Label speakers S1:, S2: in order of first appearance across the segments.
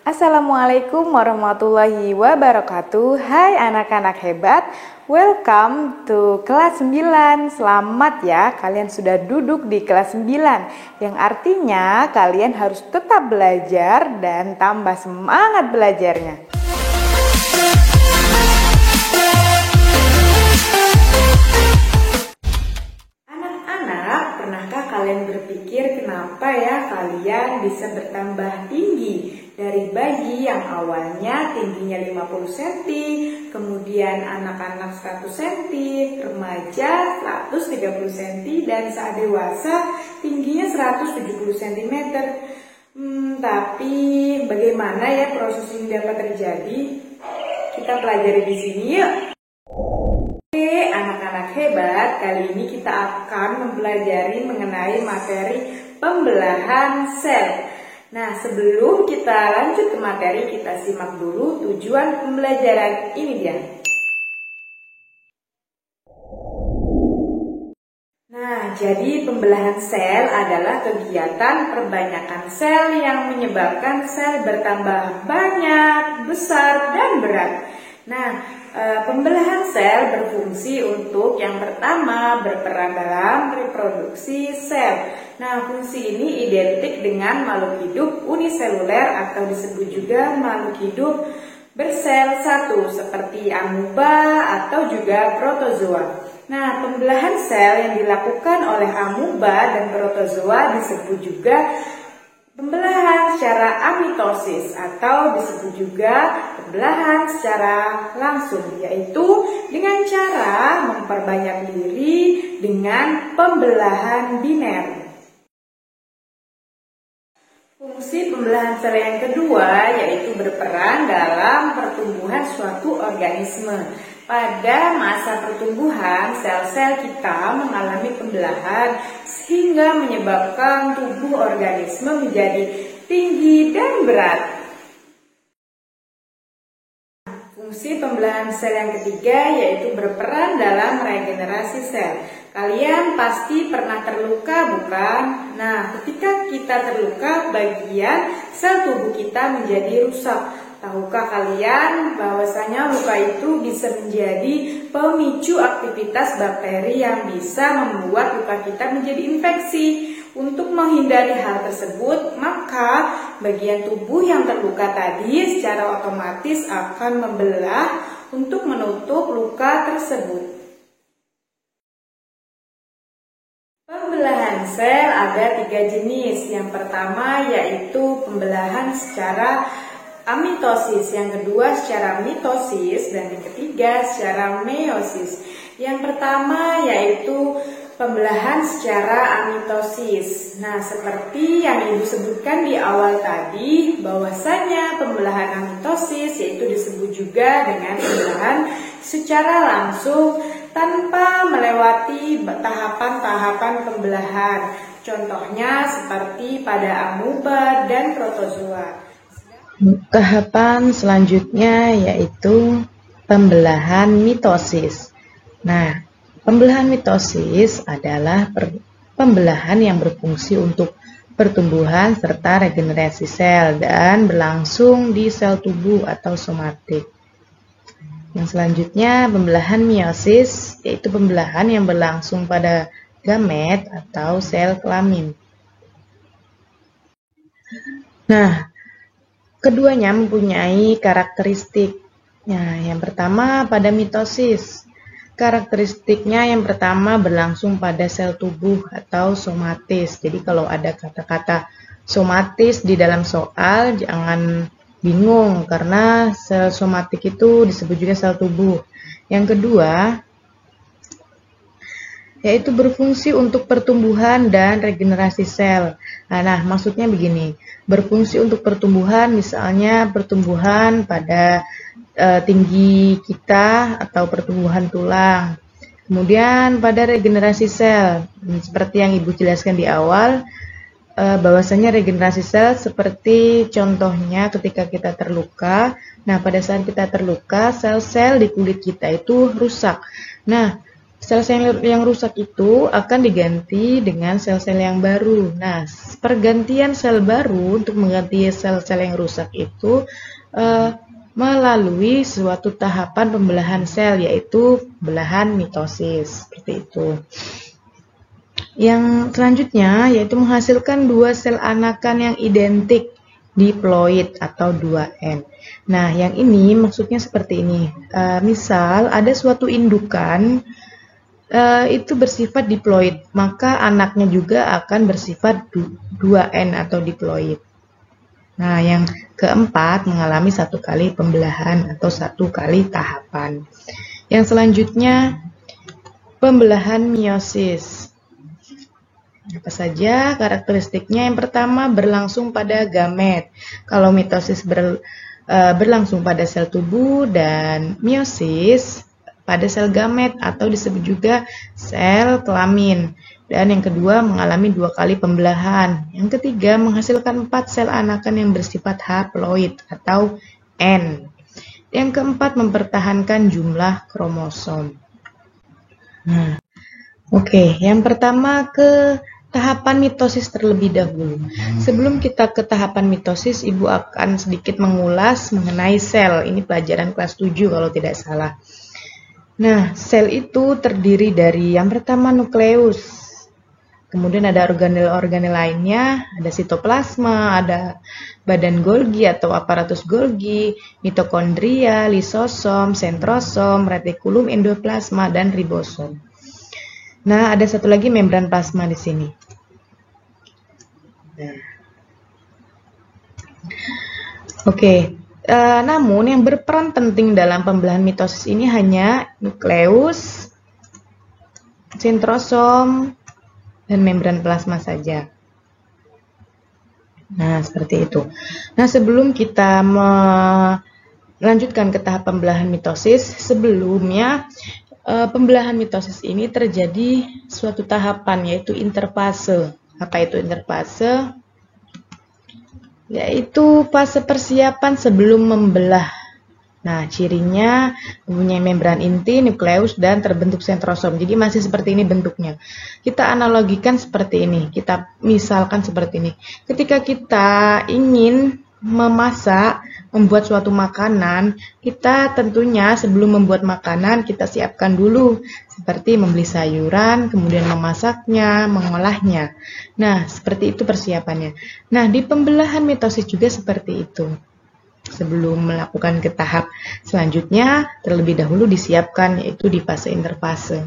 S1: Assalamualaikum warahmatullahi wabarakatuh. Hai anak-anak hebat, welcome to kelas 9. Selamat ya, kalian sudah duduk di kelas 9, yang artinya kalian harus tetap belajar dan tambah semangat belajarnya. Anak-anak, pernahkah kalian berpikir kenapa ya kalian bisa bertambah tinggi? Dari bayi yang awalnya tingginya 50 cm, kemudian anak-anak 100 cm, remaja 130 cm, dan saat dewasa tingginya 170 cm. Tapi bagaimana ya proses ini dapat terjadi? Kita pelajari di sini yuk. Oke, anak-anak hebat, kali ini kita akan mempelajari mengenai materi pembelahan sel. Nah, sebelum kita lanjut ke materi, kita simak dulu tujuan pembelajaran ini dia. Nah, jadi pembelahan sel adalah kegiatan perbanyakan sel yang menyebabkan sel bertambah banyak, besar, dan berat. Nah, pembelahan sel berfungsi untuk yang pertama berperan dalam reproduksi sel. Nah, fungsi ini identik dengan makhluk hidup uniseluler atau disebut juga makhluk hidup bersel satu seperti amuba atau juga protozoa. Nah, pembelahan sel yang dilakukan oleh amuba dan protozoa disebut juga pembelahan secara amitosis atau disebut juga pembelahan secara langsung, yaitu dengan cara memperbanyak diri dengan pembelahan biner. Fungsi pembelahan sel yang kedua yaitu berperan dalam pertumbuhan suatu organisme. Pada masa pertumbuhan, sel-sel kita mengalami pembelahan sehingga menyebabkan tubuh organisme menjadi tinggi dan berat. Fungsi pembelahan sel yang ketiga yaitu berperan dalam regenerasi sel. Kalian pasti pernah terluka, bukan? Nah, ketika kita terluka, bagian sel tubuh kita menjadi rusak. Tahukah kalian bahwasanya luka itu bisa menjadi pemicu aktivitas bakteri yang bisa membuat luka kita menjadi infeksi? Untuk menghindari hal tersebut, maka bagian tubuh yang terluka tadi secara otomatis akan membelah untuk menutup luka tersebut. Pembelahan sel ada 3 jenis. Yang pertama yaitu pembelahan secara amitosis, yang kedua secara mitosis, dan yang ketiga secara meiosis. Yang pertama yaitu pembelahan secara amitosis. Nah, seperti yang Ibu sebutkan di awal tadi, bahwasanya pembelahan amitosis yaitu disebut juga dengan pembelahan secara langsung tanpa melewati tahapan-tahapan pembelahan. Contohnya seperti pada amuba dan protozoa.
S2: Tahapan selanjutnya yaitu pembelahan mitosis. Nah, pembelahan mitosis adalah pembelahan yang berfungsi untuk pertumbuhan serta regenerasi sel dan berlangsung di sel tubuh atau somatik. Yang selanjutnya pembelahan meiosis, yaitu pembelahan yang berlangsung pada gamet atau sel kelamin. Nah, keduanya mempunyai karakteristik. Nah, yang pertama pada mitosis. Karakteristiknya yang pertama berlangsung pada sel tubuh atau somatis. Jadi kalau ada kata-kata somatis di dalam soal, jangan bingung karena sel somatik itu disebut juga sel tubuh. Yang kedua, yaitu berfungsi untuk pertumbuhan dan regenerasi sel. Nah, maksudnya begini, berfungsi untuk pertumbuhan, misalnya pertumbuhan pada tinggi kita atau pertumbuhan tulang. Kemudian pada regenerasi sel, seperti yang Ibu jelaskan di awal, bahwasanya regenerasi sel seperti contohnya ketika kita terluka. Nah, pada saat kita terluka, sel-sel di kulit kita itu rusak. Nah, Sel-sel yang rusak itu akan diganti dengan sel-sel yang baru. Nah, pergantian sel baru untuk mengganti sel-sel yang rusak itu melalui suatu tahapan pembelahan sel, yaitu belahan mitosis. Seperti itu. Yang selanjutnya yaitu menghasilkan dua sel anakan yang identik, diploid atau 2N. Nah, yang ini maksudnya seperti ini. Misal ada suatu indukan itu bersifat diploid, maka anaknya juga akan bersifat 2N atau diploid. Nah, yang keempat mengalami satu kali pembelahan atau satu kali tahapan. Yang selanjutnya pembelahan meiosis. Apa saja karakteristiknya? Yang pertama berlangsung pada gamet. Kalau mitosis berlangsung pada sel tubuh dan meiosis pada sel gamet atau disebut juga sel kelamin. Dan yang kedua mengalami 2 kali pembelahan. Yang ketiga menghasilkan 4 sel anakan yang bersifat haploid atau N. Yang keempat mempertahankan jumlah kromosom. Nah, oke, yang pertama ke tahapan mitosis terlebih dahulu. Sebelum kita ke tahapan mitosis, Ibu akan sedikit mengulas mengenai sel. Ini pelajaran kelas 7 kalau tidak salah. Nah, sel itu terdiri dari yang pertama nukleus. Kemudian ada organel-organel lainnya, ada sitoplasma, ada badan Golgi atau aparatus Golgi, mitokondria, lisosom, sentrosom, retikulum endoplasma, dan ribosom. Nah, ada satu lagi membran plasma di sini. Oke. Namun yang berperan penting dalam pembelahan mitosis ini hanya nukleus, sentrosom, dan membran plasma saja. Nah, seperti itu. Nah, sebelum kita melanjutkan ke tahap pembelahan mitosis, sebelumnya pembelahan mitosis ini terjadi suatu tahapan, yaitu interfase. Apa itu interfase? Yaitu fase persiapan sebelum membelah. Nah, cirinya mempunyai membran inti, nukleus, dan terbentuk sentrosom. Jadi masih seperti ini bentuknya. Kita analogikan seperti ini. Kita misalkan seperti ini. Ketika kita ingin memasak, membuat suatu makanan, kita tentunya sebelum membuat makanan kita siapkan dulu, seperti membeli sayuran, kemudian memasaknya, mengolahnya. Nah, seperti itu persiapannya. Nah, di pembelahan mitosis juga seperti itu. Sebelum melakukan ke tahap selanjutnya, terlebih dahulu disiapkan, yaitu di fase interfase.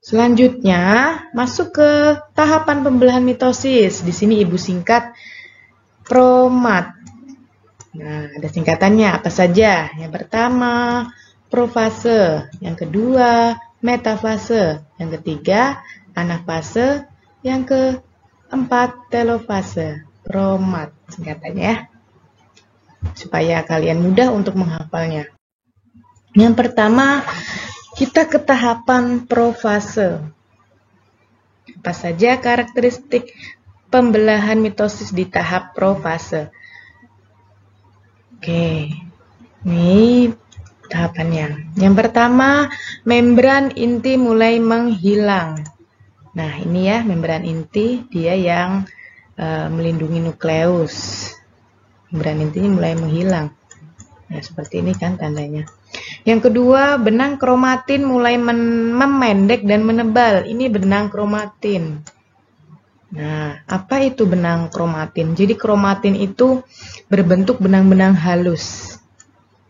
S2: Selanjutnya, masuk ke tahapan pembelahan mitosis. Di sini Ibu singkat promat. Nah, ada singkatannya apa saja? Yang pertama, profase. Yang kedua, metafase. Yang ketiga, anafase. Yang keempat, telofase. Promat singkatannya ya. Supaya kalian mudah untuk menghafalnya. Yang pertama, kita ke tahapan profase. Apa saja karakteristik pembelahan mitosis di tahap profase? Oke, ini tahapannya. Yang pertama, membran inti mulai menghilang. Nah, ini ya membran inti, dia yang melindungi nukleus. Membran intinya mulai menghilang. Nah, seperti ini kan tandanya. Yang kedua, benang kromatin mulai memendek dan menebal. Ini benang kromatin. Nah, apa itu benang kromatin? Jadi kromatin itu berbentuk benang-benang halus.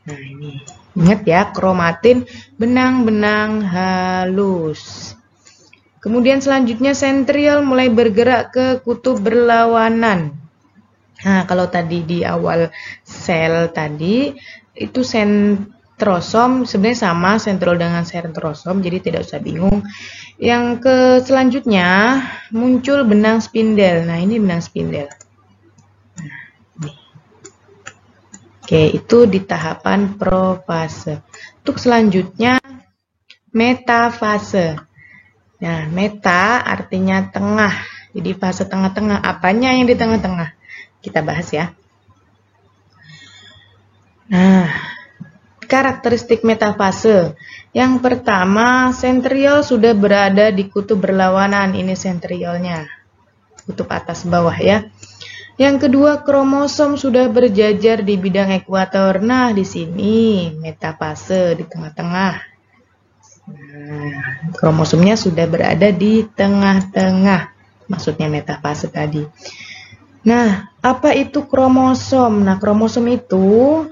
S2: Nah, ini. Ingat ya, kromatin benang-benang halus. Kemudian selanjutnya sentriol mulai bergerak ke kutub berlawanan. Nah, kalau tadi di awal sel tadi itu sentrosom sebenarnya sama sentriol dengan sentrosom, jadi tidak usah bingung. Yang selanjutnya muncul benang spindel. Nah, ini benang spindel. Nah, ini. Oke, itu di tahapan profase. Untuk selanjutnya metafase. Nah, meta artinya tengah. Jadi fase tengah-tengah. Apanya yang di tengah-tengah? Kita bahas ya. Nah, karakteristik metafase. Yang pertama, sentriol sudah berada di kutub berlawanan. Ini sentriolnya, kutub atas bawah ya. Yang kedua, kromosom sudah berjajar di bidang ekuator. Nah, di sini metafase di tengah-tengah. Nah, kromosomnya sudah berada di tengah-tengah. Maksudnya metafase tadi. Nah, apa itu kromosom? Nah, kromosom itu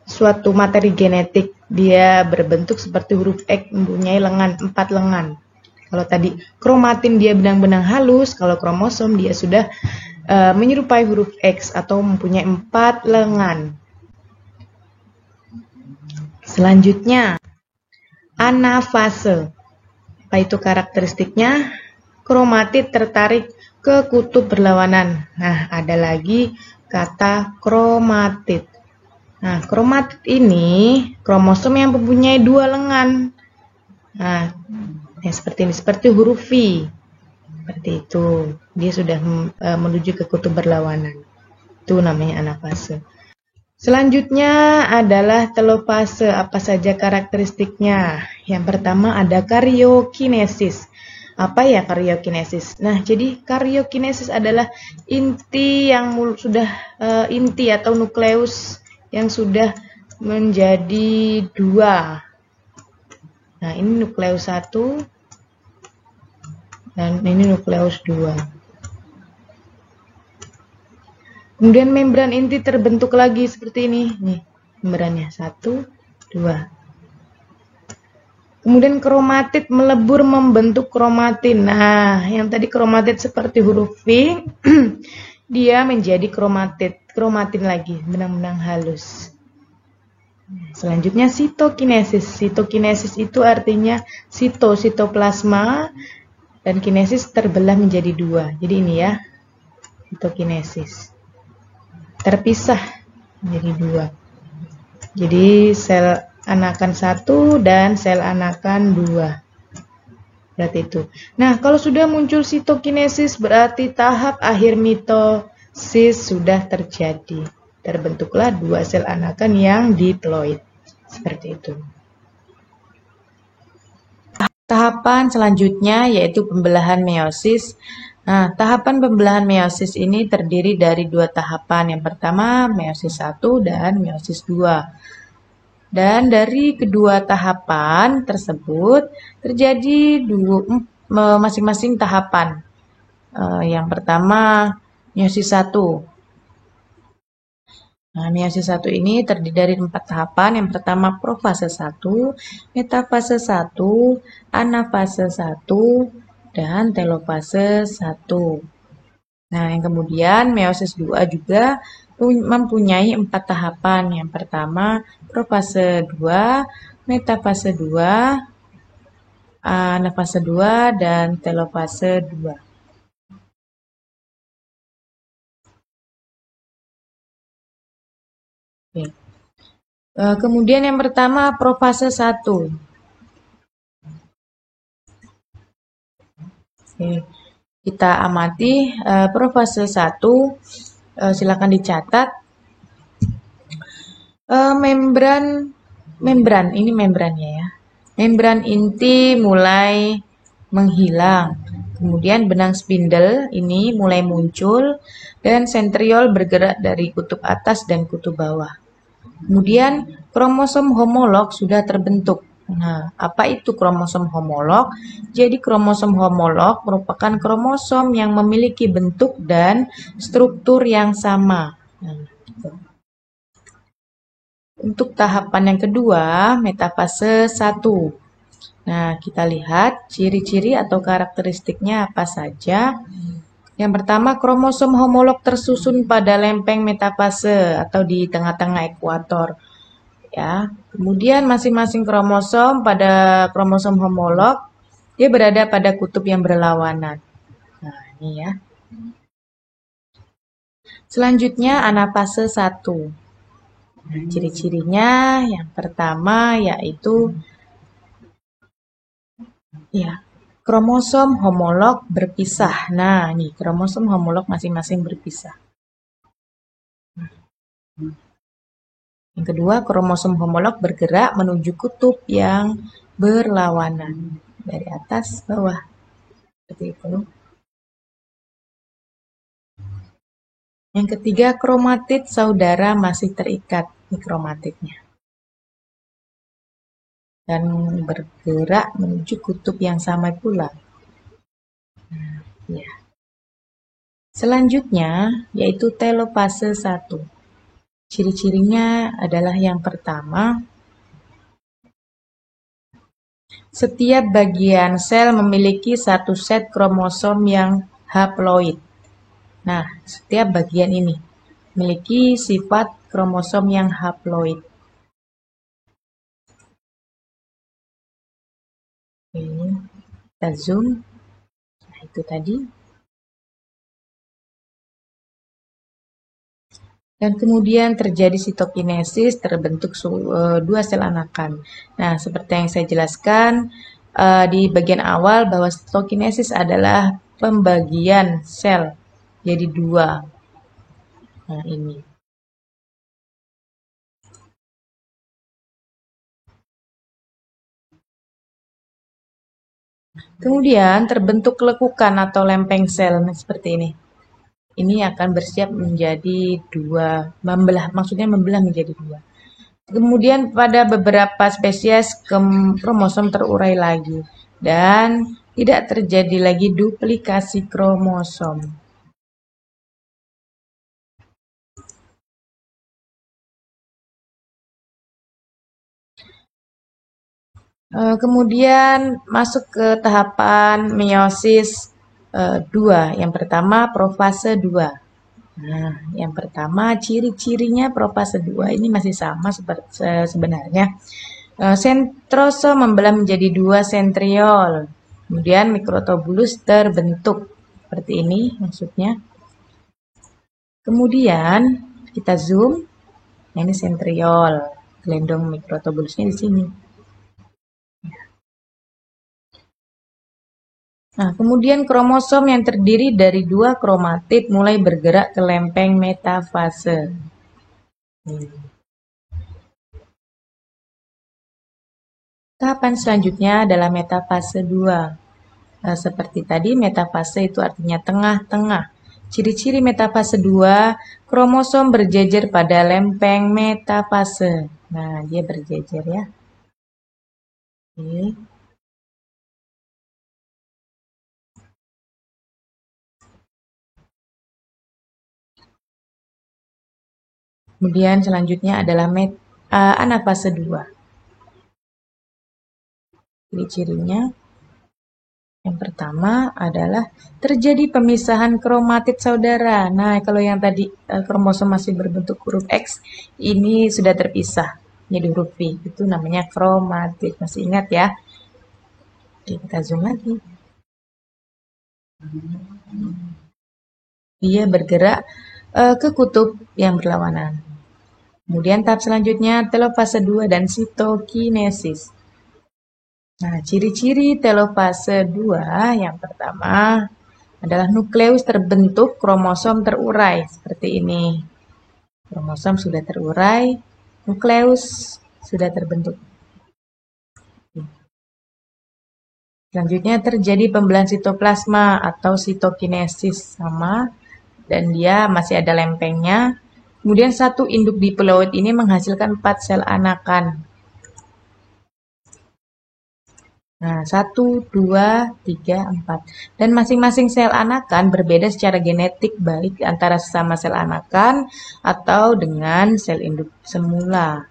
S2: suatu materi genetik. Dia berbentuk seperti huruf X, mempunyai lengan, 4 lengan. Kalau tadi kromatin dia benang-benang halus, kalau kromosom dia sudah menyerupai huruf X atau mempunyai 4 lengan. Selanjutnya, anafase. Apa itu karakteristiknya? Kromatid tertarik ke kutub berlawanan. Nah, ada lagi kata kromatid. Nah, kromatid ini kromosom yang mempunyai 2 lengan. Nah, seperti ini, seperti huruf V. Seperti itu. Dia sudah menuju ke kutub berlawanan. Itu namanya anafase. Selanjutnya adalah telofase. Apa saja karakteristiknya? Yang pertama ada karyokinesis. Apa ya karyokinesis? Nah, jadi karyokinesis adalah inti yang sudah inti atau nukleus yang sudah menjadi 2. Nah, ini nukleus 1 dan ini nukleus 2. Kemudian membran inti terbentuk lagi seperti ini. Nih, membrannya 1, 2. Kemudian kromatid melebur membentuk kromatin. Nah, yang tadi kromatid seperti huruf V, dia menjadi kromatin lagi, benang-benang halus. Selanjutnya sitokinesis. Sitokinesis itu artinya sitoplasma dan kinesis terbelah menjadi 2. Jadi ini ya, sitokinesis. Terpisah menjadi 2. Jadi sel anakan 1 dan sel anakan 2. Berarti itu. Nah, kalau sudah muncul sitokinesis berarti tahap akhir mitosis sudah terjadi. Terbentuklah 2 sel anakan yang diploid. Seperti itu. Tahapan selanjutnya yaitu pembelahan meiosis. Nah, tahapan pembelahan meiosis ini terdiri dari 2 tahapan. Yang pertama, meiosis 1 dan meiosis 2. Dan dari kedua tahapan tersebut terjadi masing-masing tahapan. Yang pertama, meiosis 1. Nah, meiosis 1 ini terdiri dari 4 tahapan. Yang pertama, profase 1, metafase 1, anafase 1, dan telofase 1. Nah, yang kemudian meiosis 2 juga mempunyai 4 tahapan. Yang pertama, profase 2, metafase 2, anafase 2, dan telofase 2. Oke. Kemudian yang pertama, profase 1. Oke. Kita amati profase 1, silakan dicatat. Membran, ini membrannya ya. Membran inti mulai menghilang. Kemudian benang spindle ini mulai muncul dan sentriol bergerak dari kutub atas dan kutub bawah. Kemudian kromosom homolog sudah terbentuk. Nah, apa itu kromosom homolog? Jadi kromosom homolog merupakan kromosom yang memiliki bentuk dan struktur yang sama. Nah, gitu. Untuk tahapan yang kedua, metafase 1. Nah, kita lihat ciri-ciri atau karakteristiknya apa saja. Yang pertama, kromosom homolog tersusun pada lempeng metafase atau di tengah-tengah ekuator. Ya, kemudian masing-masing kromosom pada kromosom homolog dia berada pada kutub yang berlawanan. Nah, ini ya. Selanjutnya anafase 1. Nah, ciri-cirinya yang pertama yaitu ya, kromosom homolog berpisah. Nah, ini kromosom homolog masing-masing berpisah. Yang kedua, kromosom homolog bergerak menuju kutub yang berlawanan. Dari atas bawah. Seperti itu. Yang ketiga, kromatid saudara masih terikat. Ini kromatidnya. Dan bergerak menuju kutub yang sama pula. Nah, ya. Selanjutnya, yaitu telopase 1. Ciri-cirinya adalah yang pertama, setiap bagian sel memiliki satu set kromosom yang haploid. Nah, setiap bagian ini memiliki sifat kromosom yang haploid. Oke, kita zoom. Nah, itu tadi. Dan kemudian terjadi sitokinesis, terbentuk dua sel anakan. Nah, seperti yang saya jelaskan di bagian awal bahwa sitokinesis adalah pembagian sel jadi dua. Nah, ini. Kemudian terbentuk lekukan atau lempeng sel seperti ini. Ini akan bersiap menjadi dua, maksudnya membelah menjadi dua. Kemudian pada beberapa spesies kromosom terurai lagi dan tidak terjadi lagi duplikasi kromosom. Kemudian masuk ke tahapan meiosis 2. Yang pertama profase 2. Nah, yang pertama ciri-cirinya profase 2 ini masih sama seperti sebenarnya. Sentrose membelah menjadi dua sentriol. Kemudian mikrotubulus terbentuk seperti ini maksudnya. Kemudian kita zoom. Nah, ini sentriol. Gelendong mikrotubulusnya di sini. Nah, kemudian kromosom yang terdiri dari dua kromatid mulai bergerak ke lempeng metafase. Tahapan selanjutnya adalah metafase 2. Nah, seperti tadi, metafase itu artinya tengah-tengah. Ciri-ciri metafase 2, kromosom berjejer pada lempeng metafase. Nah, dia berjejer ya. Oke. Kemudian selanjutnya adalah anafase 2. Ciri-cirinya yang pertama adalah terjadi pemisahan kromatid saudara. Nah, kalau yang tadi kromosom masih berbentuk huruf X, ini sudah terpisah menjadi huruf V. Itu namanya kromatid. Masih ingat ya? Oke, kita zoom lagi. Dia bergerak ke kutub yang berlawanan. Kemudian tahap selanjutnya telofase 2 dan sitokinesis. Nah, ciri-ciri telofase 2 yang pertama adalah nukleus terbentuk, kromosom terurai seperti ini. Kromosom sudah terurai, nukleus sudah terbentuk. Selanjutnya terjadi pembelahan sitoplasma atau sitokinesis sama dan dia masih ada lempengnya. Kemudian satu induk diploid ini menghasilkan 4 sel anakan. Nah, 1, 2, 3, 4. Dan masing-masing sel anakan berbeda secara genetik baik antara sesama sel anakan atau dengan sel induk semula.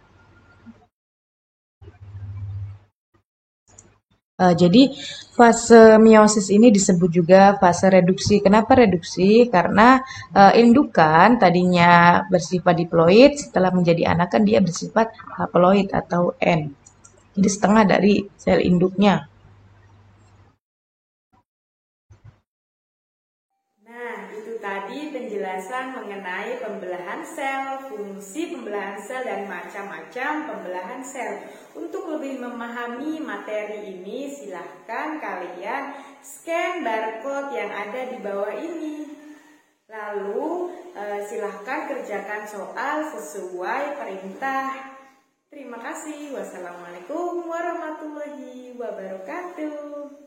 S2: Jadi fase meiosis ini disebut juga fase reduksi. Kenapa reduksi? Karena indukan tadinya bersifat diploid, setelah menjadi anakan dia bersifat haploid atau N. Jadi setengah dari sel induknya.
S1: Nah, itu tadi penjelasan mengenai pembelahan sel, fungsi pembelahan sel, dan macam-macam pembelahan sel. Untuk lebih memahami materi ini, silahkan kalian scan barcode yang ada di bawah ini. Lalu silahkan kerjakan soal sesuai perintah. Terima kasih. Wassalamualaikum warahmatullahi wabarakatuh.